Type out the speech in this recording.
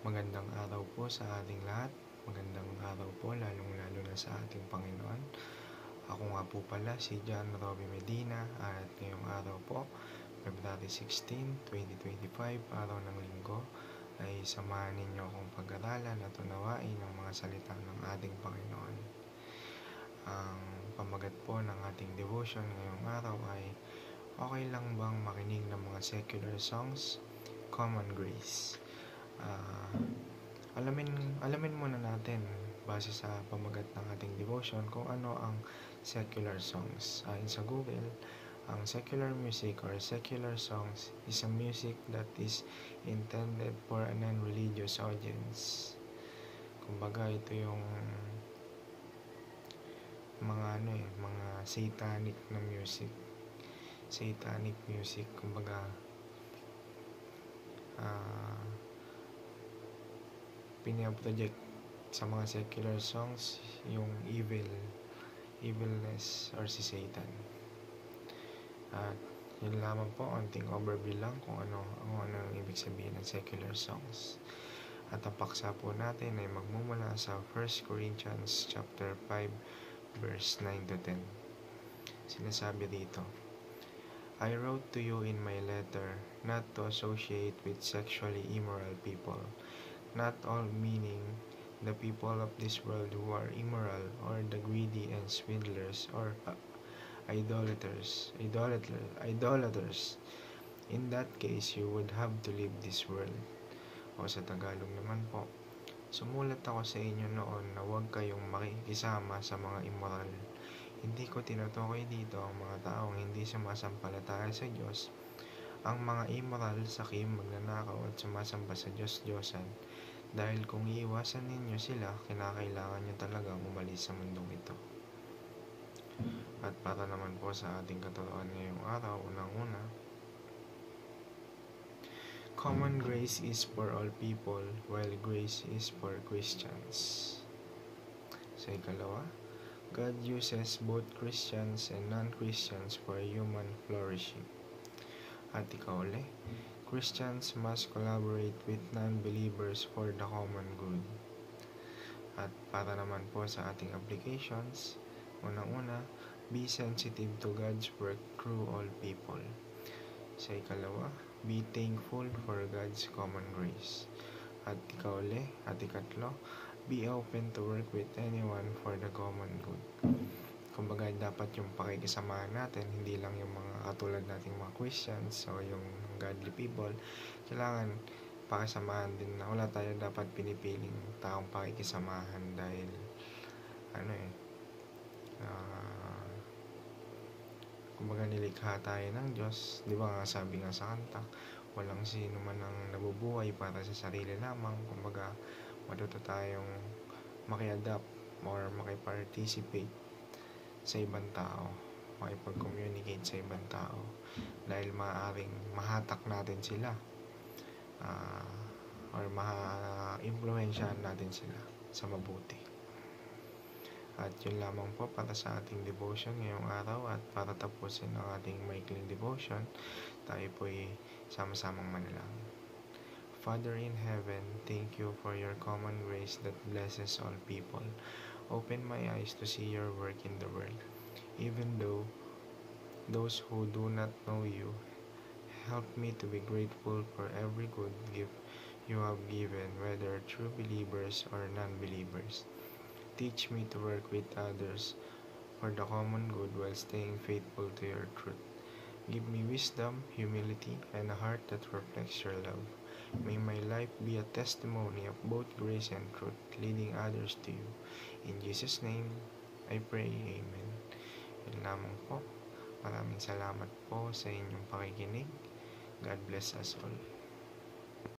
Magandang araw po sa ating lahat. Magandang araw po lalong-lalo na sa ating Panginoon. Ako nga po pala si John Roby Medina at ngayong araw po, February 16, 2025, araw ng linggo, ay samahan ninyo akong pag-aralan at unawain ang mga salita ng ating Panginoon. Ang pamagat po ng ating devotion ngayong araw ay okay lang bang makinig ng mga secular songs? Common Grace. Alamin muna natin base sa pamagat ng ating devotion kung ano ang secular songs. Ayon sa Google, ang secular music or secular songs is a music that is intended for a non-religious audience. Kumbaga ito yung mga satanic na music. Satanic music, kumbaga pinaproject sa mga secular songs yung evilness or si Satan. At yun lamang po, onting overview lang kung ano ang ibig sabihin ng secular songs. At ang paksa po natin ay magmumula sa 1 Corinthians chapter 5 verse 9 to 10. Sinasabi dito, I wrote to you in my letter not to associate with sexually immoral people, not all meaning the people of this world who are immoral, or the greedy and swindlers, or idolaters. In that case, you would have to leave this world. O sa Tagalog naman po, sumulat ako sa inyo noon na huwag kayong makikisama sa mga immoral. Hindi ko tinutukoy dito ang mga taong hindi sumasampalataya sa Diyos, ang mga immoral, sakim, magnanakaw at sumasamba sa Diyos-Diyosan. Dahil kung iiwasan ninyo sila, kinakailangan nyo talagang umalis sa mundong ito. At para naman po sa ating katuroan ngayong araw, unang-una, common grace is for all people, while grace is for Christians. Sa ikalawa, God uses both Christians and non-Christians for human flourishing. At ikauli, Christians must collaborate with non-believers for the common good. At para naman po sa ating applications, unang-una, be sensitive to God's work through all people. Sa ikalawa, be thankful for God's common grace. At ikatlo, be open to work with anyone for the common good. Kumbaga, dapat yung pakikisamahan natin, hindi lang yung mga katulad nating mga Christians o yung godly people. Kailangan pakisamahan din na wala tayo dapat pinipiling taong pakikisamahan dahil kumbaga nilikha tayo ng Diyos. Di ba nga sabi nga sa kanta, walang sino man ang nabubuhay para sa sarili lamang. Kumbaga, matuto tayong maki-adapt or maki-participate sa ibang tao, makipag-communicate sa ibang tao dahil maaaring mahatak natin sila or ma-influensyahan natin sila sa mabuti. At yun lamang po para sa ating devotion ngayong araw. At para tapusin ang ating maikling devotion, tayo po'y sama-samang manalangin. Father in heaven, thank you for your common grace that blesses all people. Open my eyes to see your work in the world. Even though those who do not know you, help me to be grateful for every good gift you have given, whether true believers or non-believers. Teach me to work with others for the common good while staying faithful to your truth. Give me wisdom, humility, and a heart that reflects your love. May my life be a testimony of both grace and truth, leading others to you. In Jesus' name, I pray, Amen. Yun lamang po. Maraming salamat po sa inyong pakikinig. God bless us all.